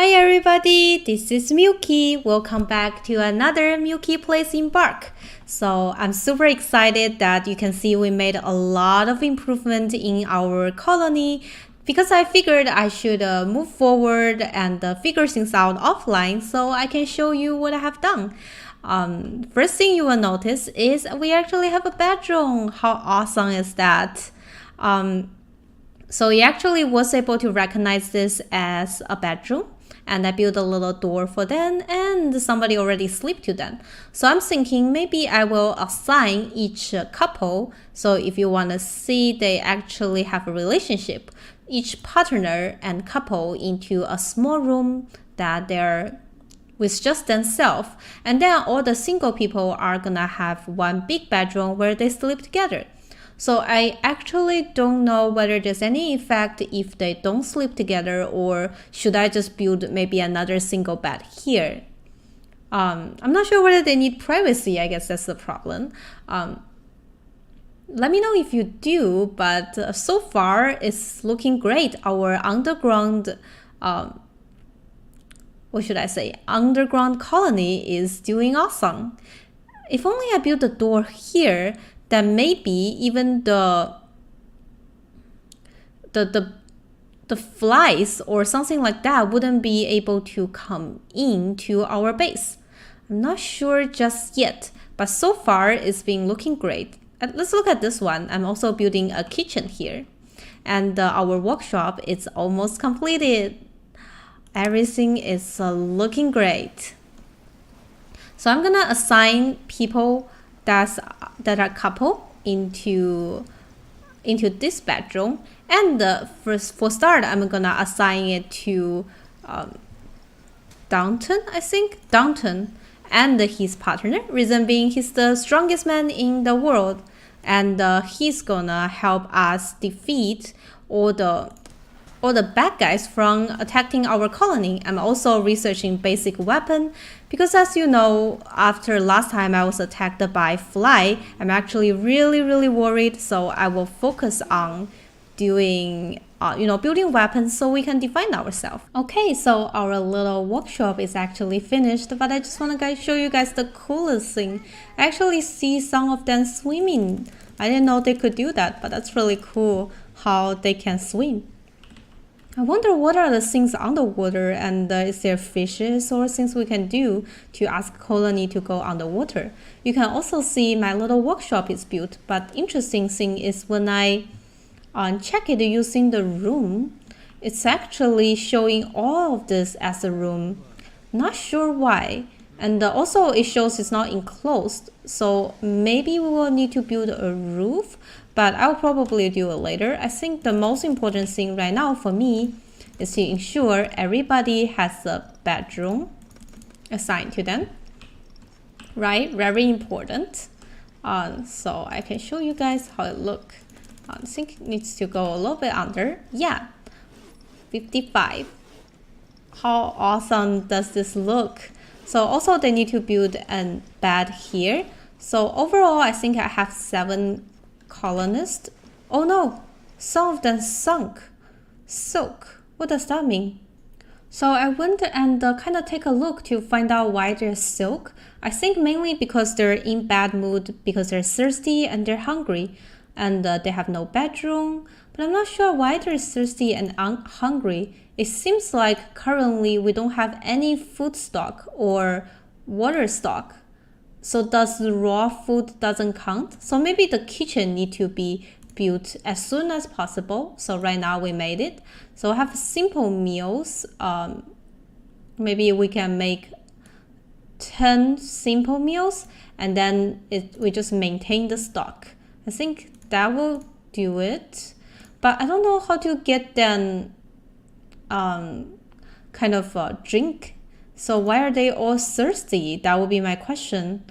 Hi everybody, this is Milky. Welcome back to another Milky Plays Embark. So I'm super excited that you can see we made a lot of improvement in our colony because I figured I should move forward and figure things out offline so I can show you what I have done. First thing you will notice is we actually have a bedroom. How awesome is that? So he actually was able to recognize this as a bedroom, and I built a little door for them, and somebody already slept to them. So I'm thinking maybe I will assign each couple. So if you want to see they actually have a relationship, each partner and couple into a small room that they're with just themselves, and then all the single people are gonna have one big bedroom where they sleep together. So I actually don't know whether there's any effect if they don't sleep together, or should I just build maybe another single bed here? I'm not sure whether they need privacy. I guess that's the problem. Let me know if you do, but so far it's looking great. Our underground, what should I say? Underground colony is doing awesome. If only I built a door here, then maybe even the flies or something like that wouldn't be able to come into our base. I'm not sure just yet, but so far it's been looking great. And let's look at this one. I'm also building a kitchen here, and our workshop is almost completed. Everything is looking great. So I'm gonna assign people that are couple into this bedroom, and for start I'm gonna assign it to Downton, I think, Downton and his partner. Reason being, he's the strongest man in the world, and he's gonna help us defeat all the bad guys from attacking our colony. I'm also researching basic weapon because, as you know, after last time I was attacked by fly, I'm actually really worried. So I will focus on doing building weapons so we can defend ourselves. Okay, so our little workshop is actually finished, but I just want to show you guys the coolest thing. I actually see some of them swimming. I didn't know they could do that, but that's really cool how they can swim. I wonder what are the things underwater, and is there fishes or things we can do to ask colony to go underwater. You can also see my little workshop is built, but interesting thing is when I check it using the room, it's actually showing all of this as a room. Not sure why. And also it shows it's not enclosed, so maybe we will need to build a roof, but I'll probably do it later. I think the most important thing right now for me is to ensure everybody has a bedroom assigned to them, right? Very important. So I can show you guys how it looks. I think it needs to go a little bit under. Yeah, 55. How awesome does this look? So also they need to build a bed here. So overall, I think I have 7 colonists. Oh no, some of them sunk. Soak. What does that mean? So I went and kind of take a look to find out why they're soak. I think mainly because they're in bad mood, because they're thirsty and they're hungry, and they have no bedroom. But I'm not sure why they're thirsty and hungry. It seems like currently we don't have any food stock or water stock. So does the raw food doesn't count? So maybe the kitchen need to be built as soon as possible. So right now we made it. So I have simple meals. Maybe we can make 10 simple meals, and then we just maintain the stock. I think that will do it. But I don't know how to get them kind of drink. So why are they all thirsty? That would be my question.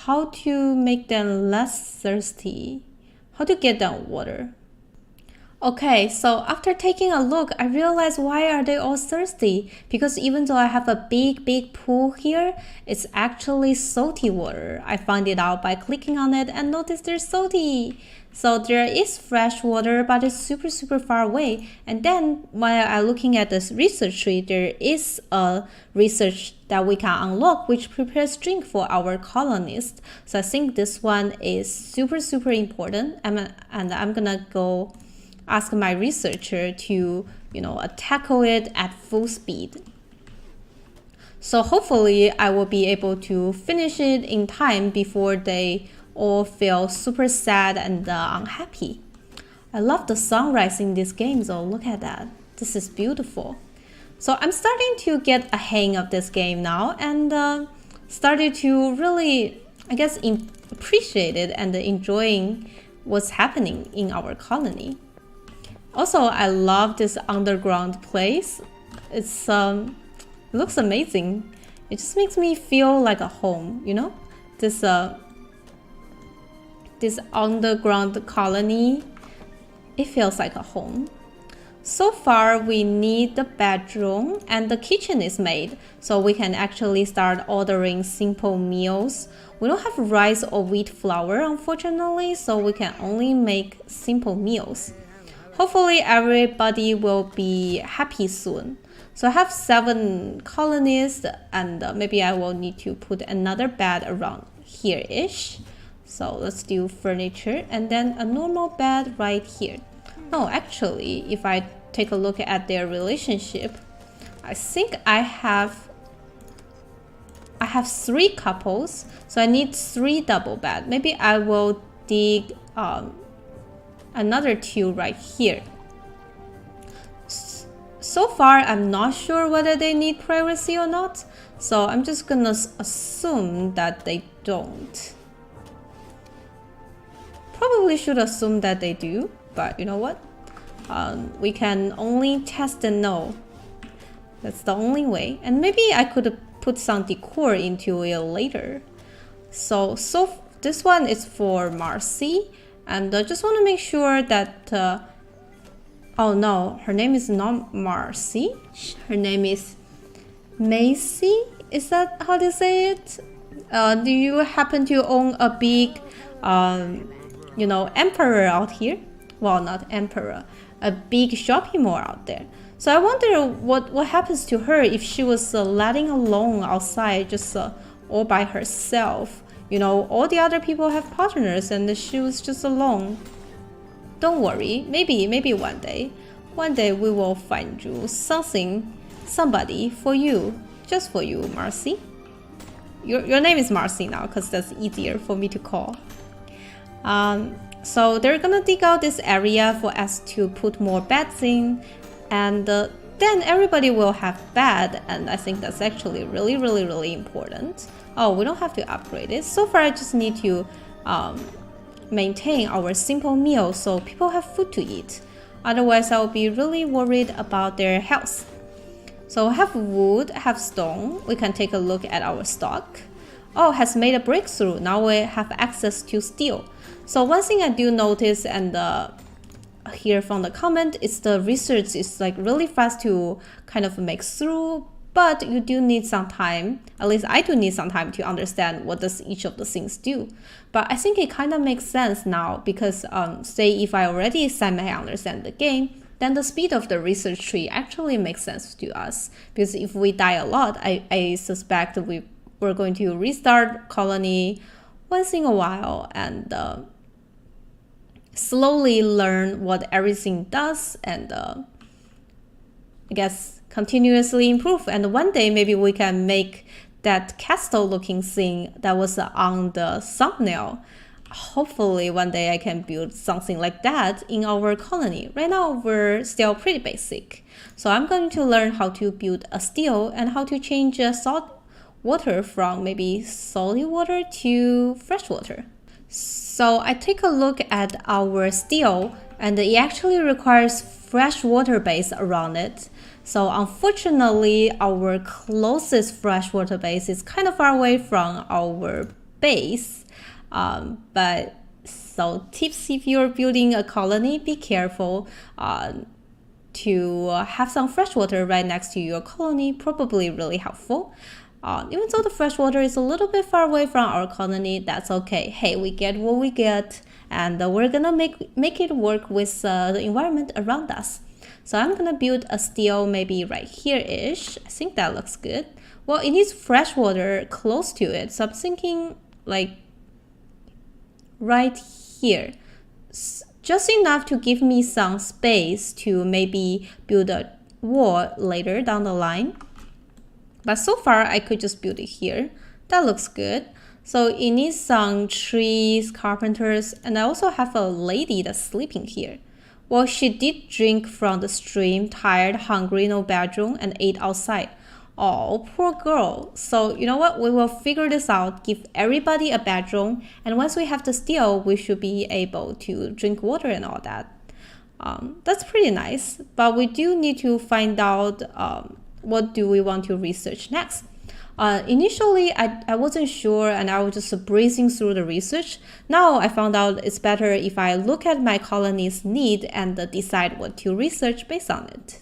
How to make them less thirsty? How to get them water? Okay, so after taking a look, I realized why are they all thirsty? Because even though I have a big pool here, it's actually salty water. I found it out by clicking on it and noticed they're salty. So there is fresh water, but it's super far away. And then while I'm looking at this research tree, there is a research that we can unlock which prepares drink for our colonists. So I think this one is super important. And I'm gonna go ask my researcher to, tackle it at full speed. So hopefully I will be able to finish it in time before they all feel super sad and unhappy. I love the sunrise in this game though, look at that. This is beautiful. So I'm starting to get a hang of this game now and started to really, I guess, appreciate it and enjoying what's happening in our colony. Also, I love this underground place. It looks amazing. It just makes me feel like a home, This underground colony, it feels like a home. So far, we need the bedroom and the kitchen is made, so we can actually start ordering simple meals. We don't have rice or wheat flour, unfortunately, so we can only make simple meals. Hopefully everybody will be happy soon. So I have 7 colonists and maybe I will need to put another bed around here-ish. So let's do furniture and then a normal bed right here. No, actually, if I take a look at their relationship, I think I have 3 couples, so I need 3 double bed. Maybe I will dig another 2 right here. So far, I'm not sure whether they need privacy or not, so I'm just gonna assume that they don't. Probably should assume that they do, but you know what? We can only test and know. That's the only way. And maybe I could put some decor into it later. So this one is for Marcy. And I just want to make sure that, oh no, her name is not Marcy. Her name is Macy. Is that how to say it? Do you happen to own a big, emperor out here? Well, not emperor, a big shopping mall out there. So I wonder what happens to her if she was letting alone outside just all by herself. All the other people have partners and she was just alone. Don't worry, maybe one day we will find you somebody for you, just for you, Marcy. Your name is Marcy now because that's easier for me to call. So they're gonna dig out this area for us to put more beds in, and then everybody will have bed, and I think that's actually really important. Oh, we don't have to upgrade it. So far, I just need to maintain our simple meal so people have food to eat. Otherwise, I'll be really worried about their health. So I have wood, I have stone. We can take a look at our stock. Oh, has made a breakthrough. Now we have access to steel. So one thing I do notice and hear from the comment is the research is like really fast to kind of make through, but you do need some time. At least I do need some time to understand what does each of the things do. But I think it kind of makes sense now because say if I already semi-understand the game, then the speed of the research tree actually makes sense to us. Because if we die a lot, I suspect we're going to restart colony once in a while and slowly learn what everything does and I guess continuously improve. And one day maybe we can make that castle looking thing that was on the thumbnail. Hopefully one day I can build something like that in our colony. Right now we're still pretty basic. So I'm going to learn how to build a steel and how to change salt water from maybe salty water to fresh water. So I take a look at our steel and it actually requires fresh water base around it. So unfortunately, our closest freshwater base is kind of far away from our base. But So tips if you're building a colony, be careful to have some fresh water right next to your colony, probably really helpful. Even though the fresh water is a little bit far away from our colony, that's okay. Hey, we get what we get, and we're gonna make it work with the environment around us. So I'm gonna build a still maybe right here-ish. I think that looks good. Well, it needs fresh water close to it, so I'm thinking like right here. Just enough to give me some space to maybe build a wall later down the line. But so far, I could just build it here. That looks good. So it needs some trees, carpenters, and I also have a lady that's sleeping here. Well, she did drink from the stream, tired, hungry, no bedroom, and ate outside. Oh, poor girl. So you know what? We will figure this out, give everybody a bedroom, and once we have the steel, we should be able to drink water and all that. That's pretty nice, but we do need to find out what do we want to research next. Initially, I wasn't sure and I was just breezing through the research. Now I found out it's better if I look at my colony's need and decide what to research based on it.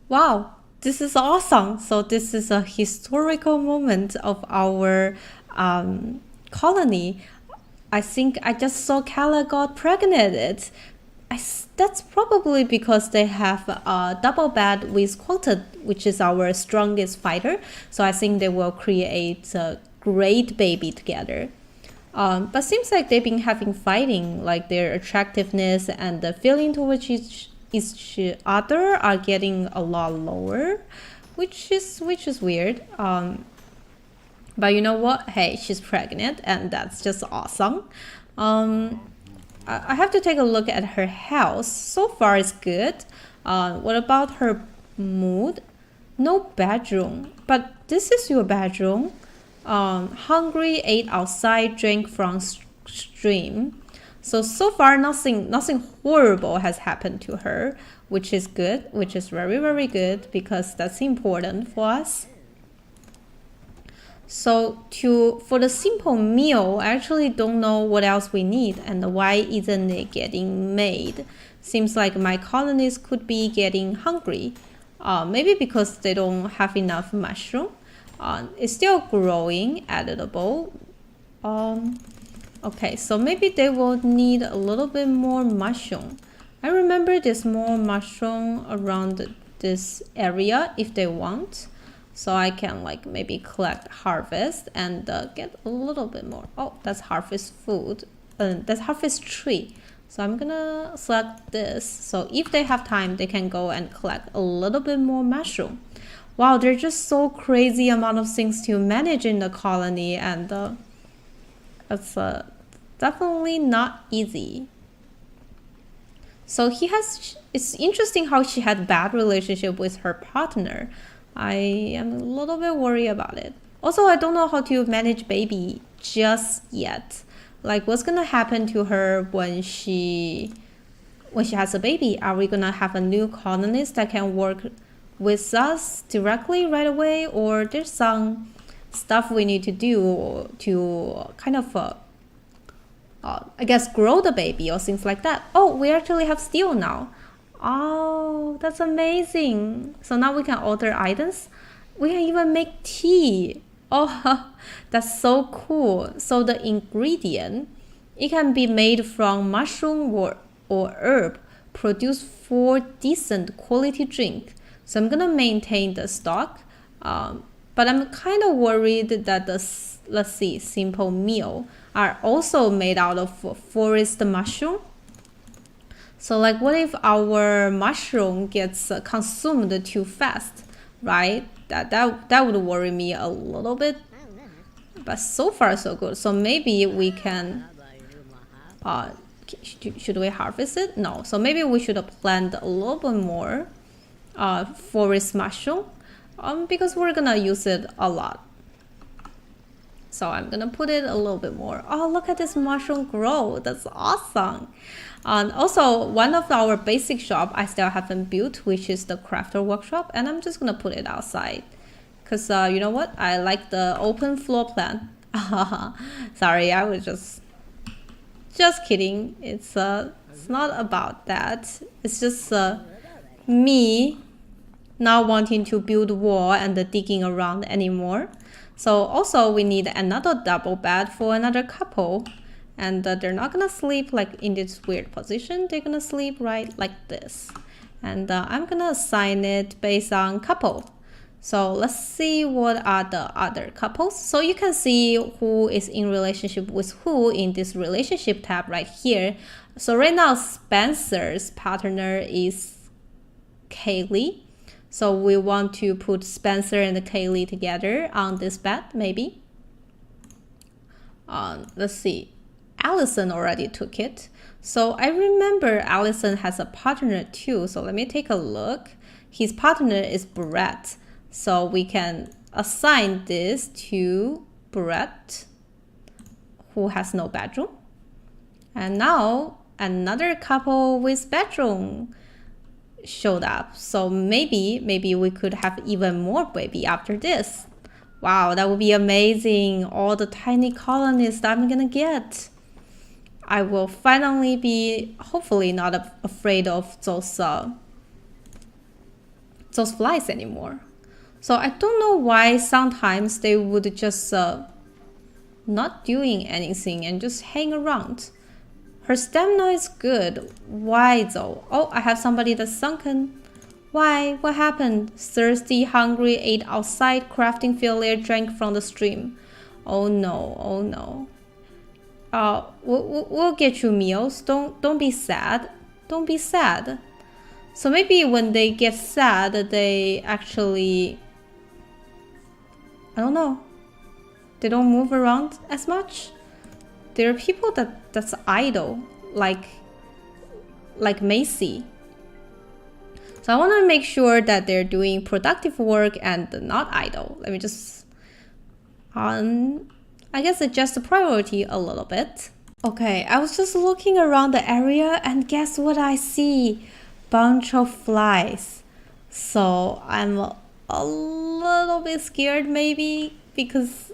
Wow, this is awesome. So this is a historical moment of our colony. I think I just saw Kala got pregnant. That's probably because they have a double bed with Quilted, which is our strongest fighter. So I think they will create a great baby together. But seems like they've been having fighting, like their attractiveness and the feeling towards each other are getting a lot lower, which is weird. But you know what? Hey, she's pregnant, and that's just awesome. I have to take a look at her house. So far, it's good. What about her mood? No bedroom. But this is your bedroom. Hungry, ate outside, drank from stream. So far, nothing horrible has happened to her, which is good, which is very, very good, because that's important for us. So for the simple meal, I actually don't know what else we need and why isn't it getting made. Seems like my colonies could be getting hungry. Maybe because they don't have enough mushroom. It's still growing, editable. Okay, so maybe they will need a little bit more mushroom. I remember there's more mushroom around this area if they want. So I can like maybe collect harvest and get a little bit more. Oh, that's harvest food. That's harvest tree. So I'm gonna select this. So if they have time, they can go and collect a little bit more mushroom. Wow, there's just so crazy amount of things to manage in the colony, and it's definitely not easy. So it's interesting how she had bad relationship with her partner. I am a little bit worried about it. Also, I don't know how to manage baby just yet. Like, what's gonna happen to her when she has a baby? Are we gonna have a new colonist that can work with us directly right away, or there's some stuff we need to do to kind of I guess grow the baby or things like that? Oh, we actually have steel now. Oh, that's amazing. So now we can order items. We can even make tea. Oh, that's so cool. So the ingredient, it can be made from mushroom or herb, produce for decent quality drink. So I'm gonna maintain the stock, but I'm kind of worried that let's see, simple meal are also made out of forest mushroom. So like, what if our mushroom gets consumed too fast, right? That would worry me a little bit. But so far so good. So maybe we can, should we harvest it? No. So maybe we should plant a little bit more forest mushroom, because we're gonna use it a lot. So I'm gonna put it a little bit more. Oh, look at this mushroom grow. That's awesome. Also, one of our basic shop I still haven't built, which is the crafter workshop, and I'm just gonna put it outside. Cause you know what? I like the open floor plan. Sorry, I was just Just kidding. It's not about that. It's just me not wanting to build wall and digging around anymore. So also we need another double bed for another couple. And they're not gonna sleep like in this weird position. They're gonna sleep right like this. And I'm gonna assign it based on couple. So let's see what are the other couples. So you can see who is in relationship with who in this relationship tab right here. So right now Spencer's partner is Kaylee. So we want to put Spencer and Kaylee together on this bed maybe. Let's see. Allison already took it. So I remember Allison has a partner too. So let me take a look. His partner is Brett. So we can assign this to Brett, who has no bedroom. And now another couple with bedroom showed up. So maybe we could have even more baby after this. Wow, that would be amazing. All the tiny colonies that I'm gonna get. I will finally be hopefully not afraid of those flies anymore. So I don't know why sometimes they would just not doing anything and just hang around. Her stamina is good. Why though? Oh, I have somebody that's sunken. Why? What happened? Thirsty, hungry, ate outside, crafting failure, drank from the stream. Oh no, oh no. We'll get you meals. Don't be sad. Don't be sad. So maybe when they get sad, they actually, I don't know, they don't move around as much. There are people that's idle, like Macy. So I want to make sure that they're doing productive work and not idle. Let me just I guess adjust the priority a little bit. Okay, I was just looking around the area and guess what I see? Bunch of flies. So I'm a little bit scared maybe because,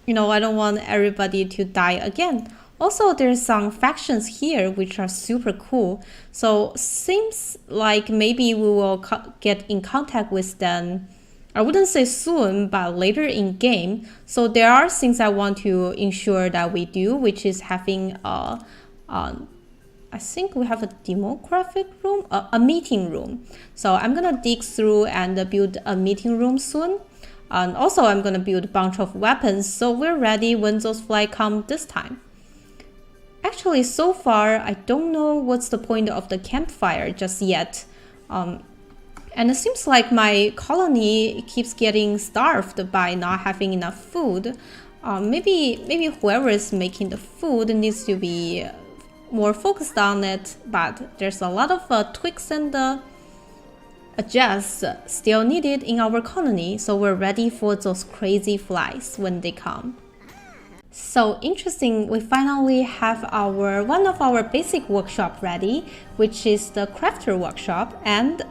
you know, I don't want everybody to die again. Also, there's some factions here which are super cool. So seems like maybe we will get in contact with them. I wouldn't say soon, but later in game. So there are things I want to ensure that we do, which is having I think we have a demographic room, a meeting room. So I'm gonna dig through and build a meeting room soon. And also I'm gonna build a bunch of weapons so we're ready when those flies come this time. Actually, so far, I don't know what's the point of the campfire just yet. And it seems like my colony keeps getting starved by not having enough food. Maybe whoever is making the food needs to be more focused on it, but there's a lot of tweaks and adjusts still needed in our colony, so we're ready for those crazy flies when they come. So interesting, we finally have one of our basic workshop ready, which is the crafter workshop. And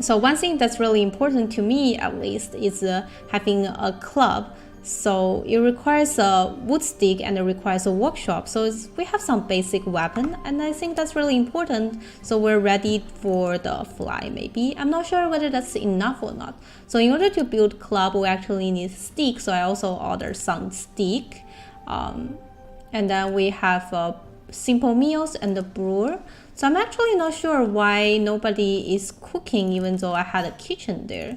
so one thing that's really important to me at least is having a club. So it requires a wood stick and it requires a workshop. So we have some basic weapon and I think that's really important. So we're ready for the fly maybe. I'm not sure whether that's enough or not. So in order to build club, we actually need stick. So I also ordered some stick. And then we have simple meals and the brewer. So I'm actually not sure why nobody is cooking even though I had a kitchen there.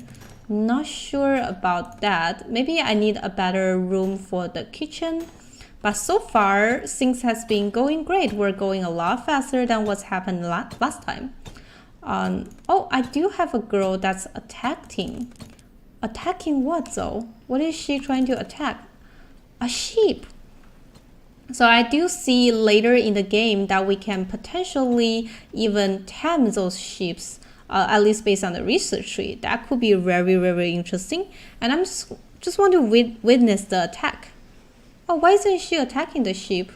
Not sure about that. Maybe I need a better room for the kitchen. But so far, things has been going great. We're going a lot faster than what's happened last time. Oh, I do have a girl that's attacking. Attacking what though? What is she trying to attack? A sheep. So I do see later in the game that we can potentially even tame those sheep, at least based on the research tree. That could be very, very interesting. And I'm just want to witness the attack. Oh, why isn't she attacking the sheep?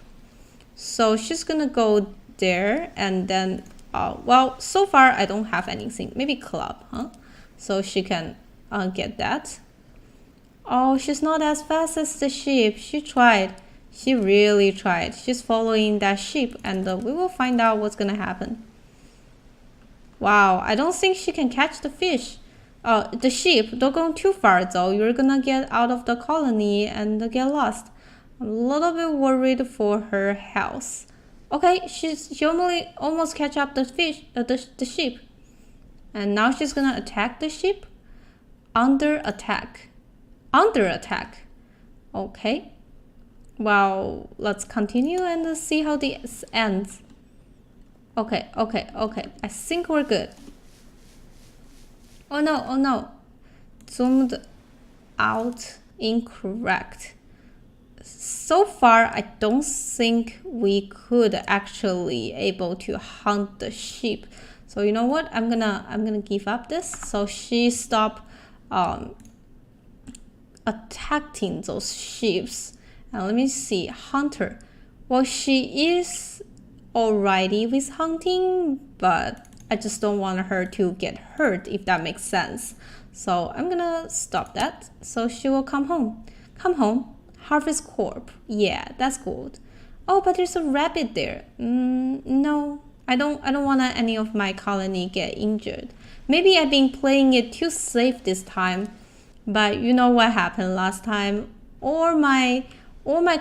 So she's gonna go there and then, well, so far I don't have anything. Maybe club, huh? So she can get that. Oh, she's not as fast as the sheep. She tried. She really tried. She's following that sheep, and we will find out what's gonna happen. Wow, I don't think she can catch the fish. The sheep, don't go too far though. You're gonna get out of the colony and get lost. I'm a little bit worried for her health. Okay, she only almost catch up the fish, the sheep. And now she's gonna attack the sheep. Under attack. Under attack. Okay. Well, let's continue and see how this ends. Okay. I think we're good. Oh no. Zoomed out. Incorrect. So far, I don't think we could actually able to hunt the sheep. So you know what? I'm gonna give up this. So she stopped attacking those sheep. Now let me see. Hunter. Well, she is alrighty with hunting, but I just don't want her to get hurt, if that makes sense. So I'm gonna stop that. So she will come home. Come home. Harvest Corp. Yeah, that's good. Oh, but there's a rabbit there. No, I don't want any of my colony get injured. Maybe I've been playing it too safe this time, but you know what happened last time? All my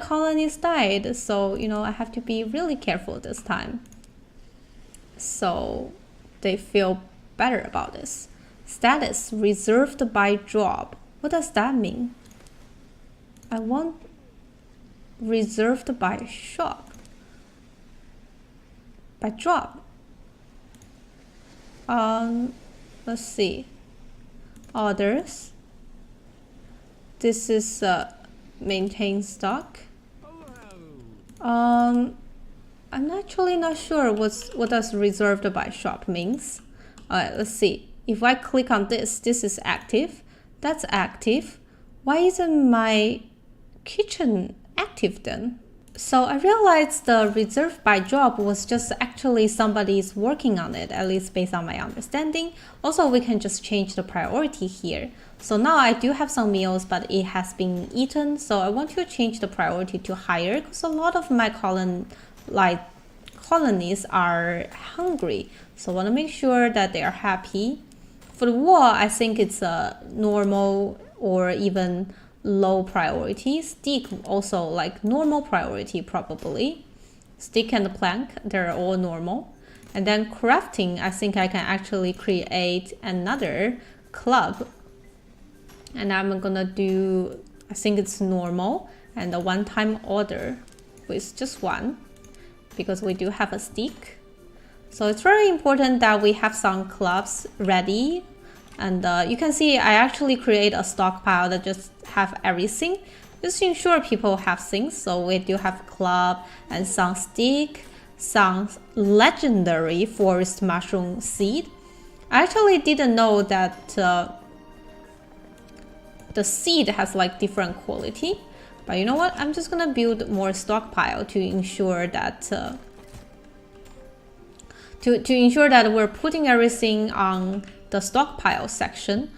colonies died, so you know I have to be really careful this time. So they feel better about this. Status reserved by job. What does that mean? I want reserved by shop. By job. Let's see. Orders. This is maintain stock. I'm actually not sure what does reserved by shop means. Let's see. If I click on this is active. That's active. Why isn't my kitchen active then? So I realized the reserved by job was just actually somebody's working on it, at least based on my understanding. Also, we can just change the priority here. So now I do have some meals, but it has been eaten. So I want to change the priority to higher because a lot of my colonies are hungry. So I want to make sure that they are happy. For the wall, I think it's a normal or even low priority. Stick also like normal priority probably. Stick and plank, they're all normal. And then crafting, I think I can actually create another club. And I'm gonna do, I think it's normal and a one-time order with just one because we do have a stick. So it's very important that we have some clubs ready. And you can see I actually create a stockpile that just have everything, just to ensure people have things. So we do have club and some stick, some legendary forest mushroom seed. I actually didn't know that the seed has like different quality, but you know what? I'm just gonna build more stockpile to ensure that to ensure that we're putting everything on the stockpile section.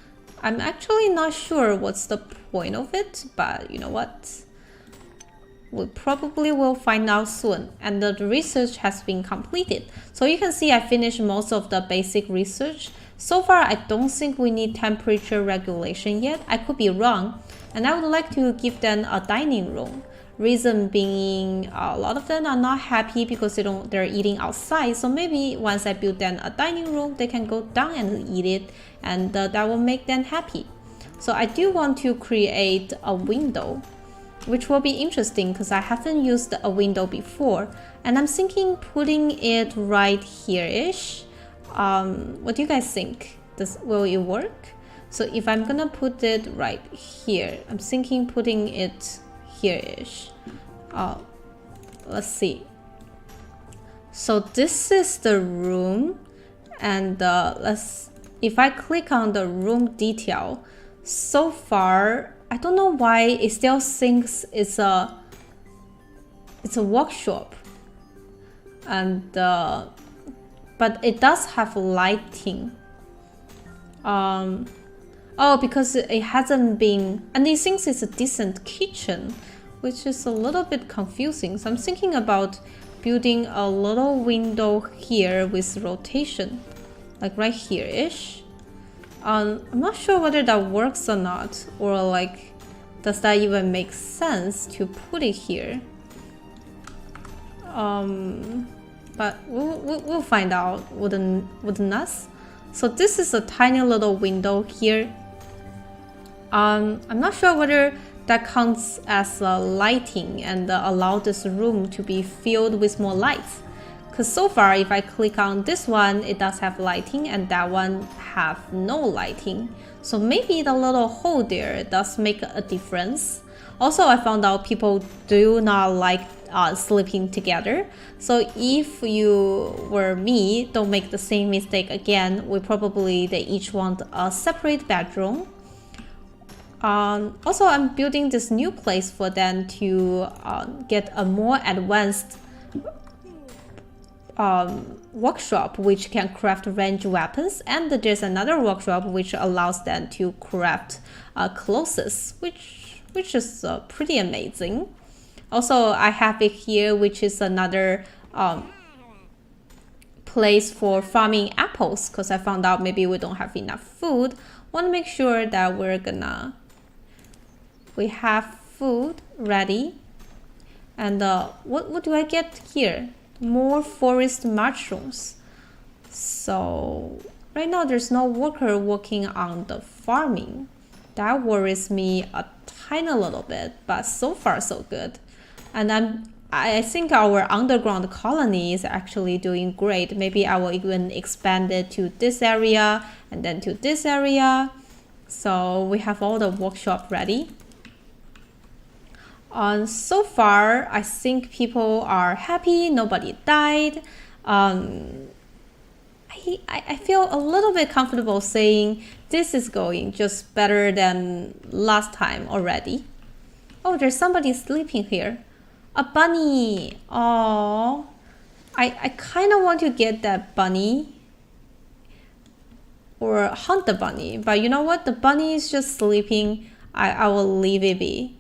I'm actually not sure what's the point of it, but you know what? We probably will find out soon. And the research has been completed. So you can see I finished most of the basic research. So far, I don't think we need temperature regulation yet. I could be wrong. And I would like to give them a dining room. Reason being, a lot of them are not happy because they're eating outside. So maybe once I build them a dining room, they can go down and eat it, and that will make them happy. So I do want to create a window, which will be interesting because I haven't used a window before, and I'm thinking putting it right here-ish. What do you guys think? Will it work? So if I'm gonna put it right here, I'm thinking putting it here-ish. Let's see. So this is the room, and if I click on the room detail, so far I don't know why it still thinks it's a workshop, and but it does have lighting. Oh, because it hasn't been, and it thinks it's a decent kitchen, which is a little bit confusing. So I'm thinking about building a little window here with rotation, like right here-ish. I'm not sure whether that works or not, or like, does that even make sense to put it here? But we'll find out, wouldn't us? So this is a tiny little window here. I'm not sure whether that counts as lighting and allow this room to be filled with more lights. Because so far, if I click on this one, it does have lighting, and that one have no lighting. So maybe the little hole there does make a difference. Also, I found out people do not like sleeping together. So if you were me, don't make the same mistake again. They each want a separate bedroom. Also, I'm building this new place for them to get a more advanced workshop which can craft ranged weapons, and there's another workshop which allows them to craft clothes, which is pretty amazing. Also, I have it here, which is another place for farming apples, because I found out maybe we don't have enough food. Want to make sure that we have food ready. And what do I get here? More forest mushrooms. So right now there's no worker working on the farming. That worries me a tiny little bit, but so far so good. And I think our underground colony is actually doing great. Maybe I will even expand it to this area and then to this area. So we have all the workshop ready. So far, I think people are happy. Nobody died. I feel a little bit comfortable saying this is going just better than last time already. Oh, there's somebody sleeping here. A bunny. Oh, I kind of want to get that bunny or hunt the bunny. But you know what? The bunny is just sleeping. I will leave it be.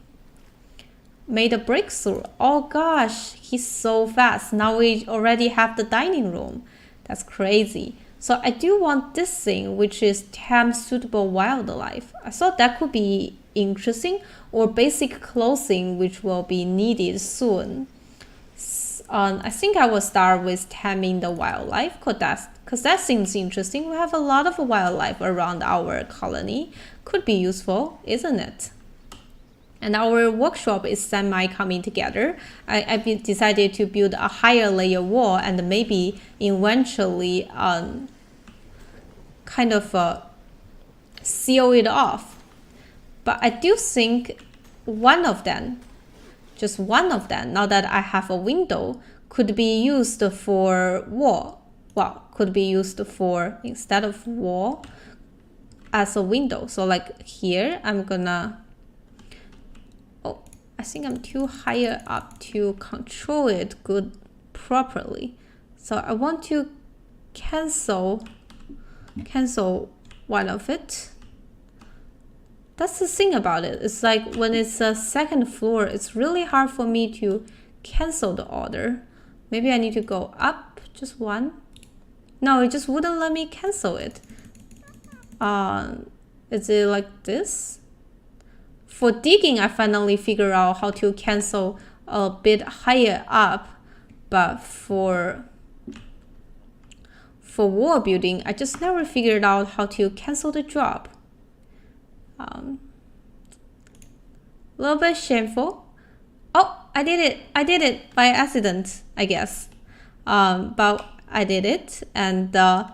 Made a breakthrough. Oh gosh, he's so fast. Now we already have the dining room. That's crazy. So I do want this thing, which is tame suitable wildlife. I thought that could be interesting, or basic clothing, which will be needed soon. I think I will start with taming the wildlife, because that seems interesting. We have a lot of wildlife around our colony. Could be useful, isn't it? And our workshop is semi coming together. I decided to build a higher layer wall and maybe eventually kind of seal it off. But I do think one of them, just one of them, now that I have a window, could be used for wall. Well, could be used for, instead of wall, as a window. So like here, I'm gonna, I think I'm too higher up to control it properly. So I want to cancel one of it. That's the thing about it. It's like when it's a second floor, it's really hard for me to cancel the order. Maybe I need to go up just one. No, it just wouldn't let me cancel it. Is it like this? For digging, I finally figured out how to cancel a bit higher up, but for wall building, I just never figured out how to cancel the drop. A little bit shameful. Oh, I did it by accident, I guess. But I did it, and the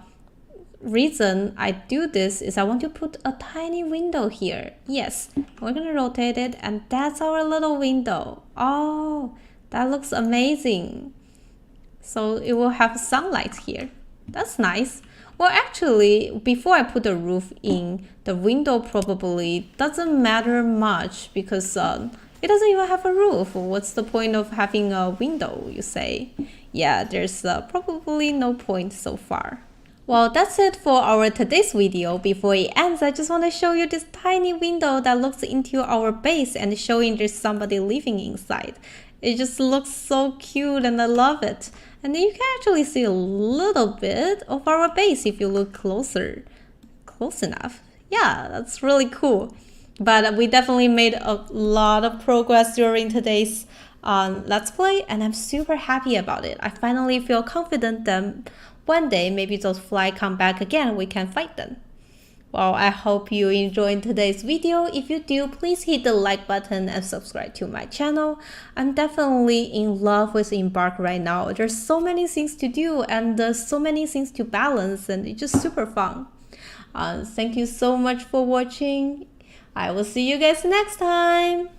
reason I do this is I want to put a tiny window here. Yes, we're gonna rotate it, and that's our little window. Oh, that looks amazing. So it will have sunlight here. That's nice. Well, actually, before I put the roof in, the window probably doesn't matter much because it doesn't even have a roof. What's the point of having a window, you say? Yeah, there's probably no point so far. Well, that's it for our today's video. Before it ends, I just want to show you this tiny window that looks into our base and showing there's somebody living inside. It just looks so cute and I love it. And you can actually see a little bit of our base if you look close enough. Yeah, that's really cool. But we definitely made a lot of progress during today's Let's Play, and I'm super happy about it. I finally feel confident that one day maybe those flies come back again, we can fight them. Well, I hope you enjoyed today's video. If you do, please hit the like button and subscribe to my channel. I'm definitely in love with Embark right now. There's so many things to do and so many things to balance, and it's just super fun. Thank you so much for watching. I will see you guys next time.